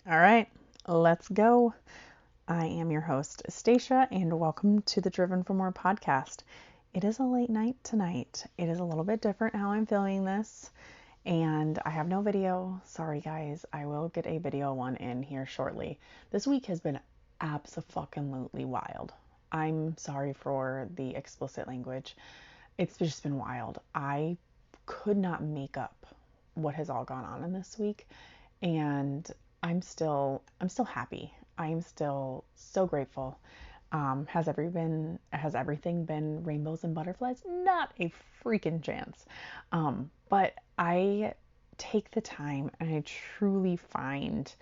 All right, let's go. I am your host, Stacia, and welcome to the Driven for More podcast. It is a late night tonight. It is a little bit different how I'm filming this, and I have no video. Sorry, guys. I will get a video one in here shortly. This week has been abso-fucking-lutely wild. I'm sorry for the explicit language. It's just been wild. I could not make up what has all gone on in this week, and I'm still happy. I'm still so grateful. Has everything been rainbows and butterflies? Not a freaking chance. But I take the time and I truly find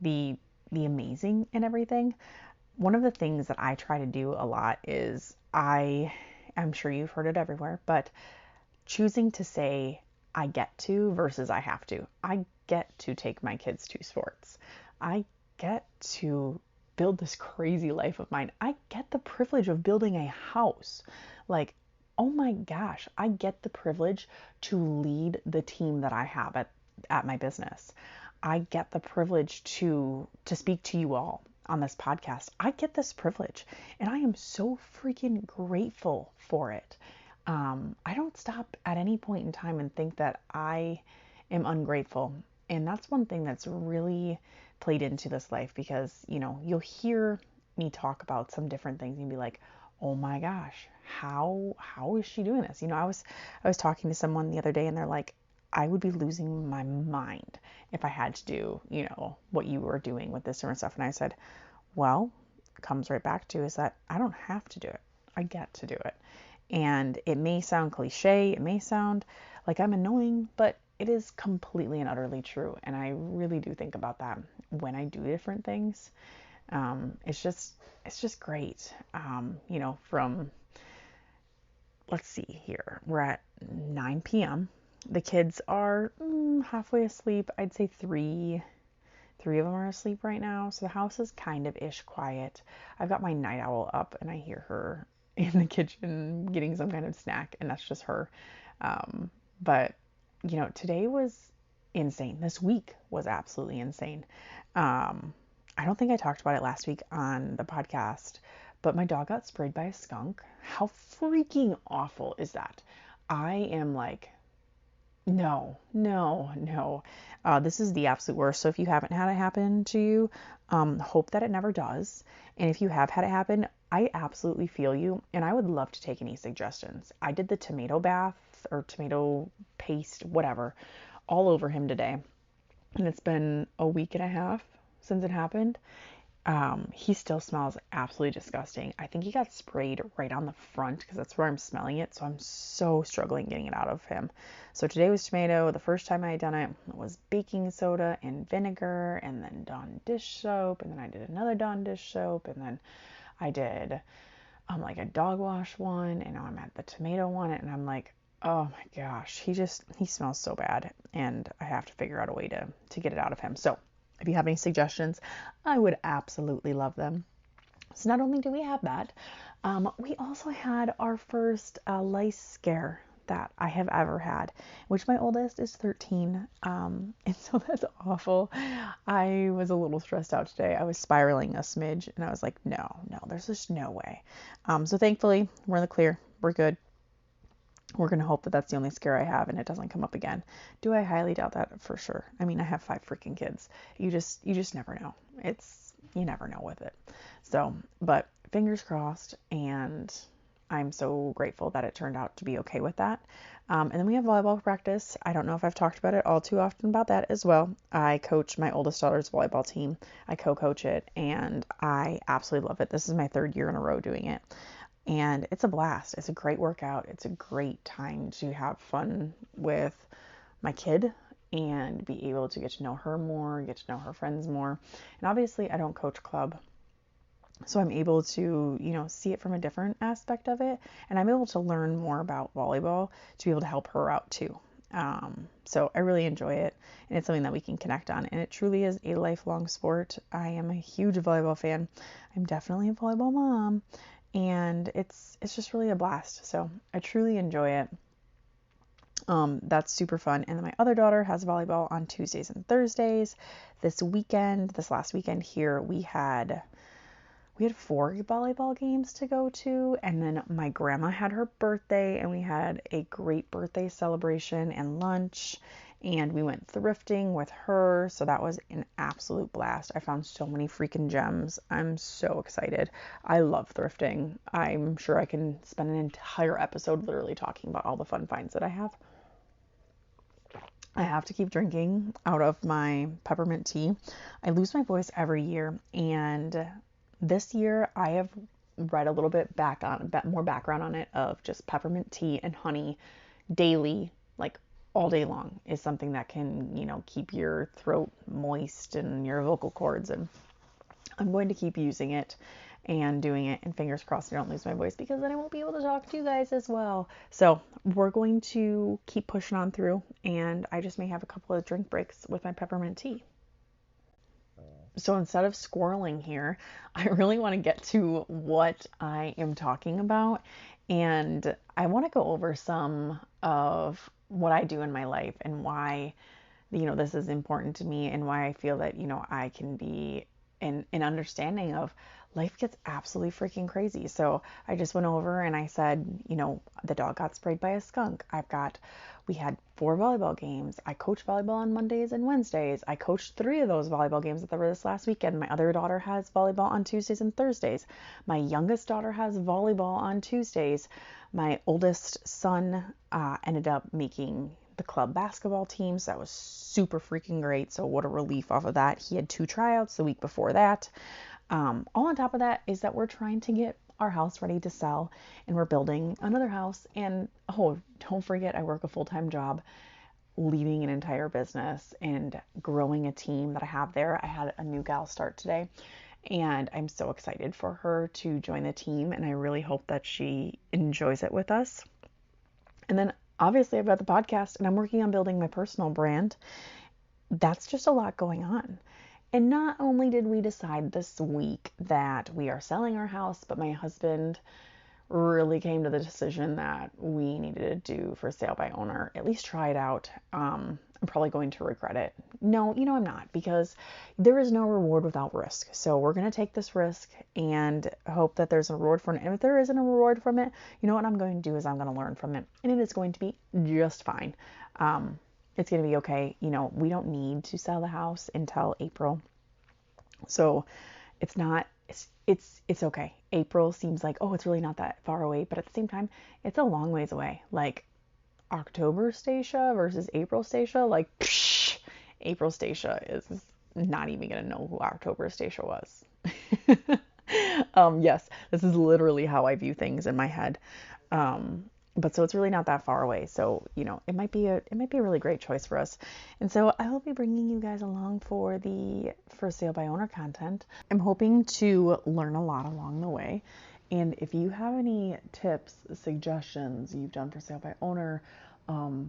the the amazing in everything. One of the things that I try to do a lot is I'm sure you've heard it everywhere, but choosing to say I get to versus I have to. I get to take my kids to sports. I get to build this crazy life of mine. I get the privilege of building a house. Like, oh my gosh, I get the privilege to lead the team that I have at my business. I get the privilege to speak to you all on this podcast. I get this privilege and I am so freaking grateful for it. I don't stop at any point in time and think that I am ungrateful. And that's one thing that's really played into this life because, you'll hear me talk about some different things and be like, oh my gosh, how is she doing this? I was talking to someone the other day and they're like, I would be losing my mind if I had to do, what you were doing with this sort of stuff. And I said, well, comes right back to is that I don't have to do it. I get to do it. And it may sound cliche, it may sound like I'm annoying, but it is completely and utterly true. And I really do think about that when I do different things. It's just great. From let's see here, we're at 9 p.m. The kids are halfway asleep. I'd say three of them are asleep right now, so the house is kind of ish quiet. I've got my night owl up and I hear her in the kitchen getting some kind of snack, and that's just her. But today was insane. This week was absolutely insane. I don't think I talked about it last week on the podcast, but my dog got sprayed by a skunk. How freaking awful is that? I am like, no, no, no. This is the absolute worst. So if you haven't had it happen to you, hope that it never does. And if you have had it happen, I absolutely feel you. And I would love to take any suggestions. I did the tomato bath or tomato paste, whatever, all over him today. And it's been a week and a half since it happened. He still smells absolutely disgusting. I think he got sprayed right on the front because that's where I'm smelling it. So I'm so struggling getting it out of him. So today was tomato. The first time I had done it was baking soda and vinegar and then Dawn dish soap. And then I did another Dawn dish soap. And then I did like a dog wash one. And now I'm at the tomato one. And I'm like, oh my gosh, he smells so bad. And I have to figure out a way to get it out of him. So if you have any suggestions, I would absolutely love them. So not only do we have that, we also had our first lice scare that I have ever had, which my oldest is 13. And so that's awful. I was a little stressed out today. I was spiraling a smidge and I was like, no, there's just no way. So thankfully we're in the clear. We're good. We're going to hope that that's the only scare I have and it doesn't come up again. Do I highly doubt that? For sure. I mean, I have 5 freaking kids. You just never know. You never know with it. So, but fingers crossed, and I'm so grateful that it turned out to be okay with that. And then we have volleyball practice. I don't know if I've talked about it all too often about that as well. I coach my oldest daughter's volleyball team. I co-coach it, and I absolutely love it. This is my 3rd year in a row doing it. And it's a blast. It's a great workout. It's a great time to have fun with my kid and be able to get to know her more, get to know her friends more. And obviously, I don't coach club, so I'm able to, see it from a different aspect of it. And I'm able to learn more about volleyball to be able to help her out too. So I really enjoy it, and it's something that we can connect on. And it truly is a lifelong sport. I am a huge volleyball fan. I'm definitely a volleyball mom. And it's just really a blast. So I truly enjoy it. That's super fun. And then my other daughter has volleyball on Tuesdays and Thursdays. This last weekend here, we had 4 volleyball games to go to, and then my grandma had her birthday, and we had a great birthday celebration and lunch, and we went thrifting with her, so that was an absolute blast. I found so many freaking gems. I'm so excited. I love thrifting. I'm sure I can spend an entire episode literally talking about all the fun finds that I have. I have to keep drinking out of my peppermint tea. I lose my voice every year, and this year I have read a little bit more background on it of just peppermint tea and honey daily, like all day long, is something that can, keep your throat moist and your vocal cords. And I'm going to keep using it and doing it, and fingers crossed I don't lose my voice, because then I won't be able to talk to you guys as well. So we're going to keep pushing on through, and I just may have a couple of drink breaks with my peppermint tea. So instead of squirreling here, I really want to get to what I am talking about, and I want to go over some of what I do in my life and why this is important to me, and why I feel that I can be an understanding of life gets absolutely freaking crazy. So I just went over and I said, the dog got sprayed by a skunk. We had 4 volleyball games. I coach volleyball on Mondays and Wednesdays. I coached 3 of those volleyball games that were this last weekend. My other daughter has volleyball on Tuesdays and Thursdays. My youngest daughter has volleyball on Tuesdays. My oldest son ended up making the club basketball team, so that was super freaking great. So what a relief off of that. He had 2 tryouts the week before that. All on top of that is that we're trying to get our house ready to sell, and we're building another house. And don't forget, I work a full-time job leading an entire business and growing a team that I have there. I had a new gal start today, and I'm so excited for her to join the team, and I really hope that she enjoys it with us. And then obviously I've got the podcast, and I'm working on building my personal brand. That's just a lot going on. And not only did we decide this week that we are selling our house, but my husband really came to the decision that we needed to do for sale by owner, at least try it out. I'm probably going to regret it. No, I'm not, because there is no reward without risk. So we're going to take this risk and hope that there's a reward from it. And if there isn't a reward from it, what I'm going to do is I'm going to learn from it, and it is going to be just fine. It's going to be okay. We don't need to sell the house until April. So it's okay. April seems like, it's really not that far away, but at the same time, it's a long ways away. Like October Stacia versus April Stacia, like April Stacia is not even going to know who October Stacia was. Yes, this is literally how I view things in my head. But so it's really not that far away. So, it might be a really great choice for us. And so I will be bringing you guys along for the for sale by owner content. I'm hoping to learn a lot along the way. And if you have any tips, suggestions you've done for sale by owner,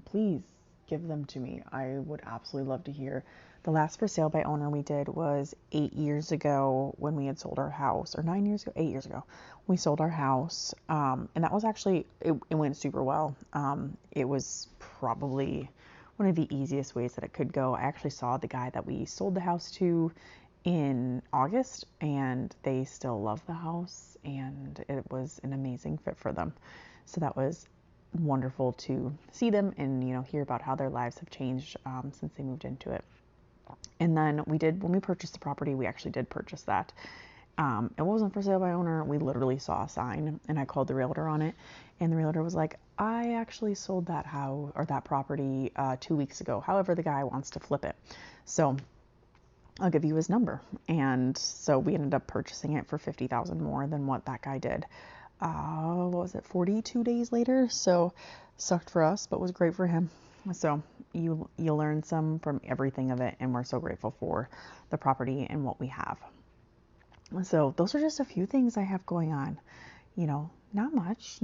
please give them to me. I would absolutely love to hear. The last for sale by owner we did was 8 years ago when we had sold our house, or 9 years ago, 8 years ago. We sold our house, and that was actually, it went super well. It was probably one of the easiest ways that it could go. I actually saw the guy that we sold the house to in August, and they still love the house, and it was an amazing fit for them. So that was wonderful to see them and hear about how their lives have changed since they moved into it. And then when we purchased the property, we actually did purchase that. It wasn't for sale by owner. We literally saw a sign, and I called the realtor on it, and the realtor was like, I actually sold that house or that property 2 weeks ago. However, the guy wants to flip it. So I'll give you his number. And so we ended up purchasing it for $50,000 more than what that guy did. What was it, 42 days later? So sucked for us, but was great for him. So you learn some from everything of it, and we're so grateful for the property and what we have. So those are just a few things I have going on. Not much.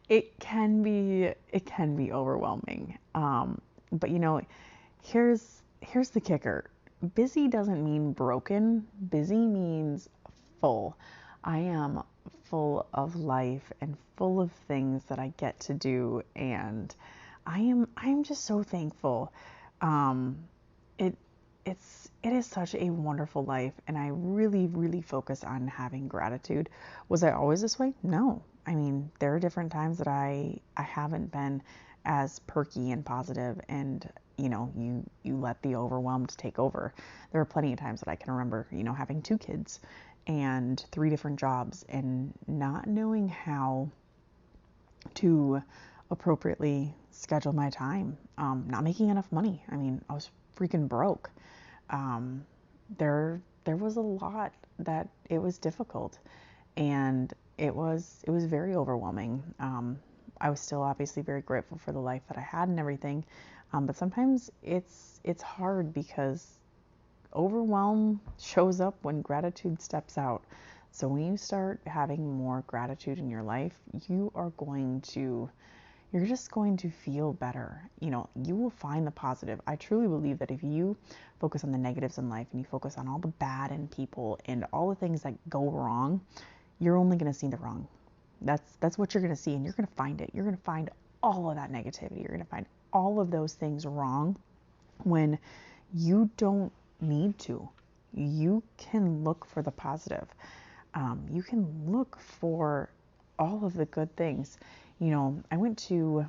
It can be overwhelming. But here's the kicker. Busy doesn't mean broken. Busy means full. I am full of life and full of things that I get to do, and I am just so thankful. Um, it it is such a wonderful life, and I really, really focus on having gratitude. Was I always this way? No. I mean, there are different times that I haven't been as perky and positive, and you let the overwhelmed take over. There are plenty of times that I can remember, having 2 kids and 3 different jobs and not knowing how to appropriately schedule my time, not making enough money. I mean, I was freaking broke. um, there was a lot that it was difficult, and it was very overwhelming. I was still obviously very grateful for the life that I had and everything, but sometimes it's hard because overwhelm shows up when gratitude steps out. So when you start having more gratitude in your life, you're just going to feel better. You will find the positive. I truly believe that if you focus on the negatives in life and you focus on all the bad in people and all the things that go wrong, you're only going to see the wrong. That's what you're going to see, and you're going to find it. You're going to find all of that negativity. You're going to find all of those things wrong when you don't need to. You can look for the positive. You can look for all of the good things. I went to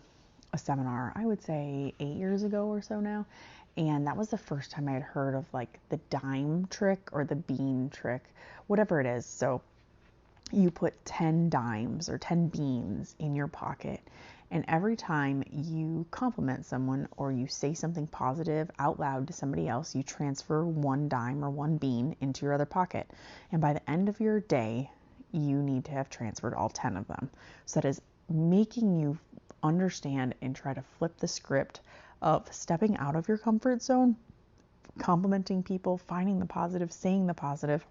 a seminar, I would say 8 years ago or so now, and that was the first time I had heard of like the dime trick or the bean trick, whatever it is. So you put 10 dimes or 10 beans in your pocket, and every time you compliment someone or you say something positive out loud to somebody else, you transfer 1 dime or 1 bean into your other pocket. And by the end of your day, you need to have transferred all 10 of them. So that is making you understand and try to flip the script of stepping out of your comfort zone, complimenting people, finding the positive, saying the positive,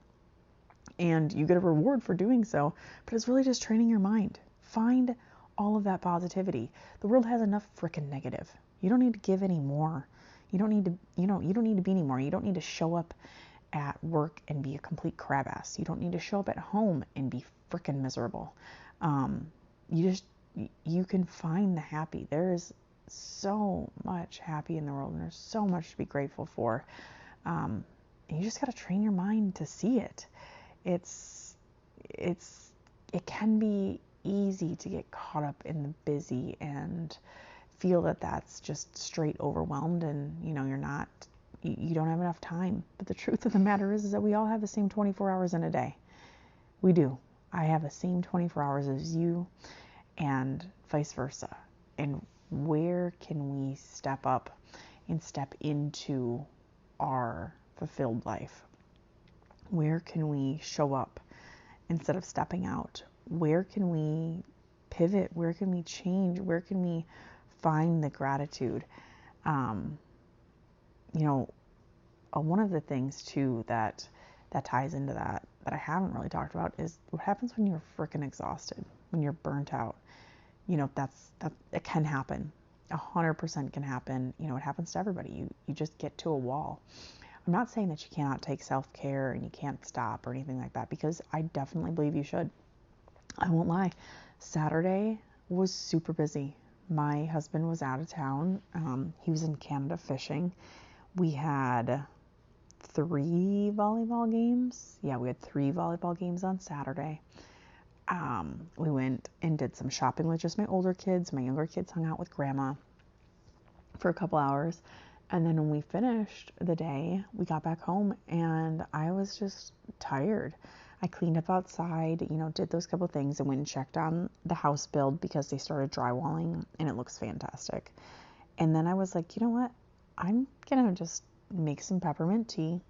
and you get a reward for doing so. But it's really just training your mind. Find all of that positivity. The world has enough freaking negative. You don't need to give any more. You don't need to, you don't need to be any more. You don't need to show up at work and be a complete crab ass. You don't need to show up at home and be freaking miserable. You can find the happy. There is so much happy in the world, and there's so much to be grateful for. And you just got to train your mind to see it. It can be easy to get caught up in the busy and feel that that's just straight overwhelmed, and you don't have enough time. But the truth of the matter is that we all have the same 24 hours in a day. We do. I have the same 24 hours as you, and vice versa. And where can we step up and step into our fulfilled life? Where can we show up instead of stepping out? Where can we pivot? Where can we change? Where can we find the gratitude? One of the things too that ties into that I haven't really talked about is what happens when you're freaking exhausted, when you're burnt out. That it can happen. 100% can happen. It happens to everybody. You just get to a wall. I'm not saying that you cannot take self-care and you can't stop or anything like that, because I definitely believe you should. I won't lie. Saturday was super busy. My husband was out of town. He was in Canada fishing. We had 3 volleyball games. Yeah, we had 3 volleyball games on Saturday. We went and did some shopping with just my older kids. My younger kids hung out with grandma for a couple hours. And then when we finished the day, we got back home and I was just tired. I cleaned up outside, did those couple things, and went and checked on the house build because they started drywalling and it looks fantastic. And then I was like, you know what? I'm going to just make some peppermint tea.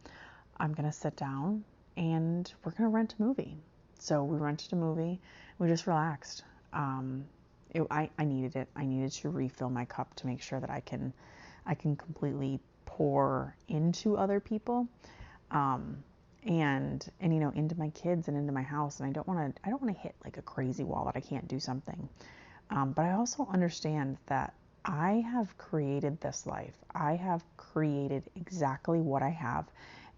I'm going to sit down and we're going to rent a movie. So we rented a movie. We just relaxed. I needed it. I needed to refill my cup to make sure that I can completely pour into other people, and into my kids and into my house. And I don't want to hit like a crazy wall that I can't do something. But I also understand that I have created this life. I have created exactly what I have,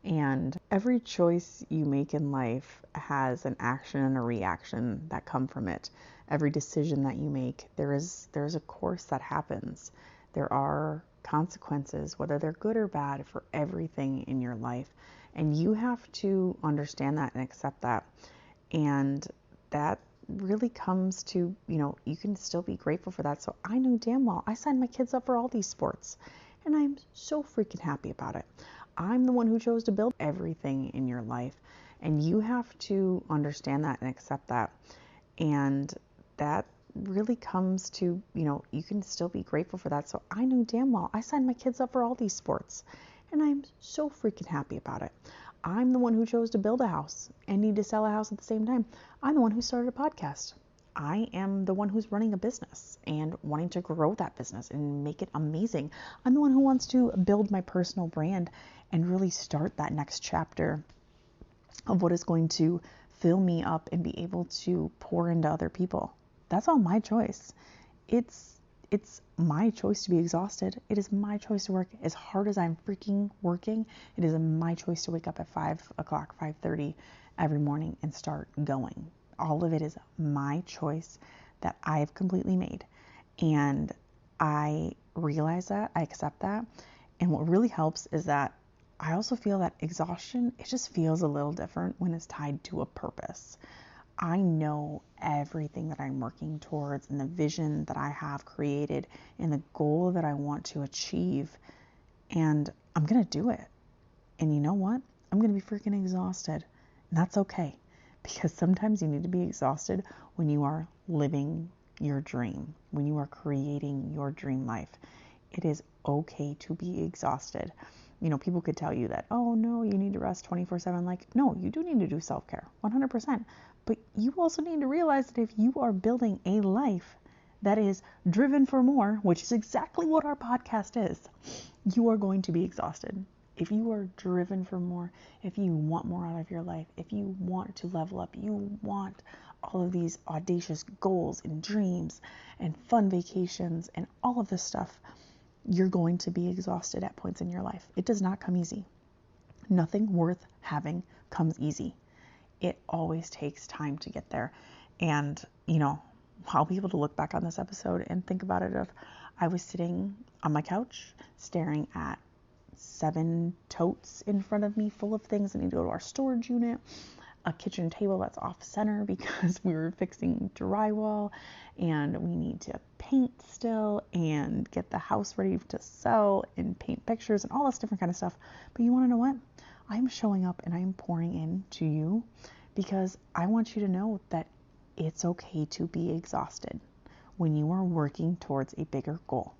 And every choice you make in life has an action and a reaction that come from it. Every decision that you make, there's a course that happens. There are consequences, whether they're good or bad, for everything in your life. And you have to understand that and accept that. And that really comes to, you can still be grateful for that. So I know damn well I signed my kids up for all these sports, and I'm so freaking happy about it. I'm the one who chose to build everything in your life, and you have to understand that and accept that. And that really comes to, you can still be grateful for that. So I know damn well I signed my kids up for all these sports, and I'm so freaking happy about it. I'm the one who chose to build a house and need to sell a house at the same time. I'm the one who started a podcast. I am the one who's running a business and wanting to grow that business and make it amazing. I'm the one who wants to build my personal brand and really start that next chapter of what is going to fill me up and be able to pour into other people. That's all my choice. It's my choice to be exhausted. It is my choice to work as hard as I'm freaking working. It is my choice to wake up at 5 o'clock, 5:30 every morning and start going. All of it is my choice that I have completely made. And I realize that, I accept that. And what really helps is that I also feel that exhaustion, it just feels a little different when it's tied to a purpose. I know everything that I'm working towards and the vision that I have created and the goal that I want to achieve, and I'm going to do it. And you know what? I'm going to be freaking exhausted. And that's okay, because sometimes you need to be exhausted when you are living your dream, when you are creating your dream life. It is okay to be exhausted. People could tell you that, oh no, you need to rest 24/7. Like, no, you do need to do self-care, 100%. But you also need to realize that if you are building a life that is driven for more, which is exactly what our podcast is, you are going to be exhausted. If you are driven for more, if you want more out of your life, if you want to level up, you want all of these audacious goals and dreams and fun vacations and all of this stuff, you're going to be exhausted at points in your life. It does not come easy. Nothing worth having comes easy. It always takes time to get there. And, I'll be able to look back on this episode and think about it of I was sitting on my couch staring at 7 totes in front of me full of things that need to go to our storage unit, a kitchen table that's off center because we were fixing drywall, and we need to paint still and get the house ready to sell and paint pictures and all this different kind of stuff. But you want to know what? I'm showing up and I'm pouring in to you because I want you to know that it's okay to be exhausted when you are working towards a bigger goal,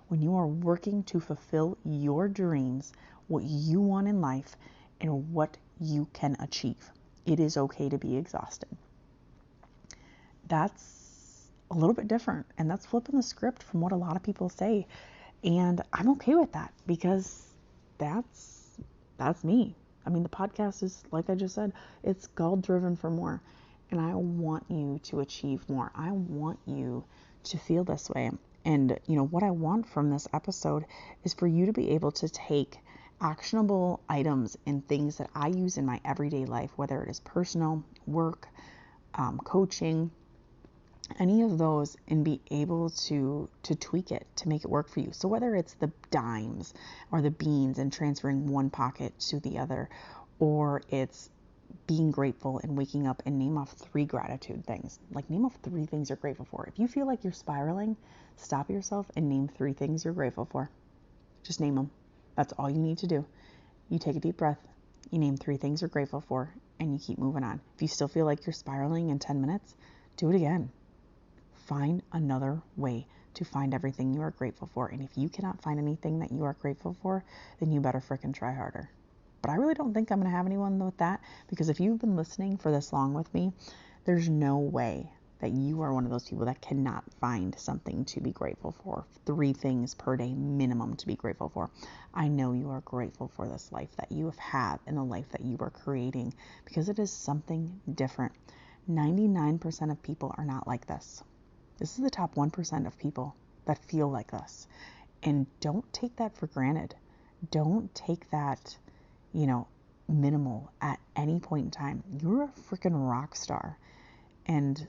when you are working to fulfill your dreams, what you want in life, and what you can achieve. It is okay to be exhausted. That's a little bit different, and that's flipping the script from what a lot of people say. And I'm okay with that because that's me. I mean, the podcast is, like I just said, it's called Driven for More. And I want you to achieve more. I want you to feel this way. And, what I want from this episode is for you to be able to take actionable items and things that I use in my everyday life, whether it is personal, work, coaching, any of those, and be able to tweak it to make it work for you. So whether it's the dimes or the beans and transferring one pocket to the other, or it's being grateful and waking up and name off 3 gratitude things. Like, name off 3 things you're grateful for. If you feel like you're spiraling, stop yourself and name 3 things you're grateful for. Just name them. That's all you need to do. You take a deep breath, you name 3 things you're grateful for, and you keep moving on. If you still feel like you're spiraling in 10 minutes, do it again. Find another way to find everything you are grateful for. And if you cannot find anything that you are grateful for, then you better frickin' try harder. But I really don't think I'm going to have anyone with that, because if you've been listening for this long with me, there's no way that you are one of those people that cannot find something to be grateful for. 3 things per day minimum to be grateful for. I know you are grateful for this life that you have had and the life that you are creating, because it is something different. 99% of people are not like this. This is the top 1% of people that feel like us. And don't take that for granted. Don't take that, minimal at any point in time. You're a freaking rock star, and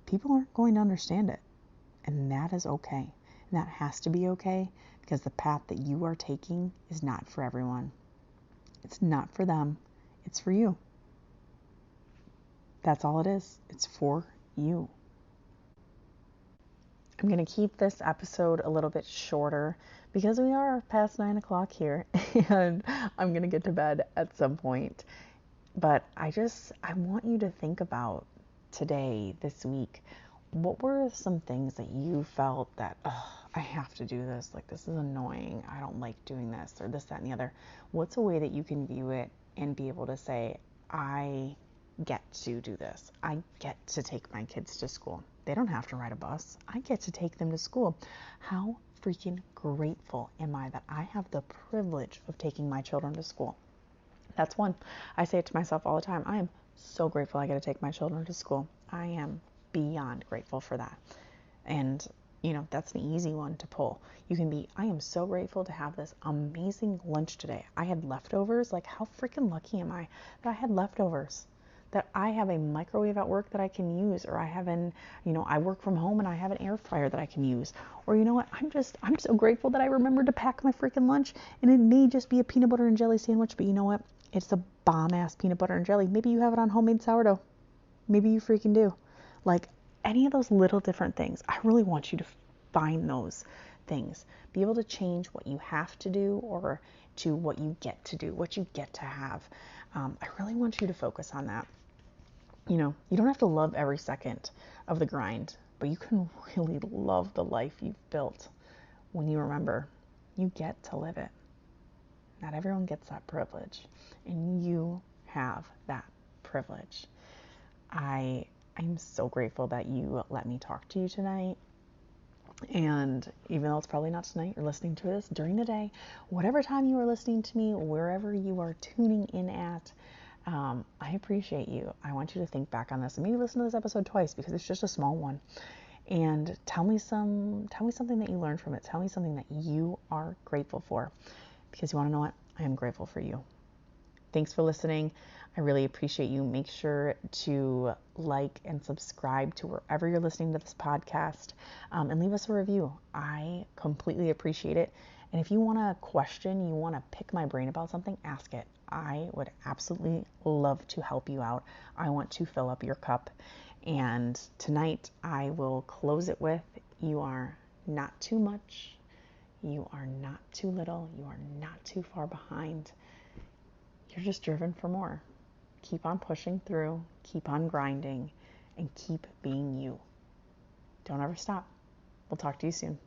people aren't going to understand it. And that is okay. And that has to be okay, because the path that you are taking is not for everyone. It's not for them. It's for you. That's all it is. It's for you. I'm going to keep this episode a little bit shorter because we are past 9 o'clock here and I'm going to get to bed at some point. But I want you to think about today, this week, what were some things that you felt that, I have to do this, like this is annoying, I don't like doing this, or this, that, and the other. What's a way that you can view it and be able to say, I get to do this. I get to take my kids to school. They don't have to ride a bus. I get to take them to school. How freaking grateful am I that I have the privilege of taking my children to school? That's one. I say it to myself all the time. I am so grateful I get to take my children to school. I am beyond grateful for that. And, that's an easy one to pull. You can be, I am so grateful to have this amazing lunch today. I had leftovers. Like, how freaking lucky am I that I had leftovers? That I have a microwave at work that I can use, or I have I work from home and I have an air fryer that I can use. Or you know what? I'm so grateful that I remembered to pack my freaking lunch, and it may just be a peanut butter and jelly sandwich, but you know what? It's a bomb ass peanut butter and jelly. Maybe you have it on homemade sourdough. Maybe you freaking do. Like, any of those little different things. I really want you to find those things. Be able to change what you have to do or to what you get to do, what you get to have. I really want you to focus on that. You don't have to love every second of the grind, but you can really love the life you've built when you remember you get to live it. Not everyone gets that privilege, and you have that privilege. I'm so grateful that you let me talk to you tonight. And even though it's probably not tonight, you're listening to this during the day, whatever time you are listening to me, wherever you are tuning in at, I appreciate you. I want you to think back on this and maybe listen to this episode twice because it's just a small one. And tell me something that you learned from it. Tell me something that you are grateful for, because you want to know what? I am grateful for you. Thanks for listening. I really appreciate you. Make sure to like and subscribe to wherever you're listening to this podcast, and leave us a review. I completely appreciate it. And if you want a question, you want to pick my brain about something, ask it. I would absolutely love to help you out. I want to fill up your cup. And tonight I will close it with, you are not too much. You are not too little. You are not too far behind. You're just driven for more. Keep on pushing through, keep on grinding, and keep being you. Don't ever stop. We'll talk to you soon.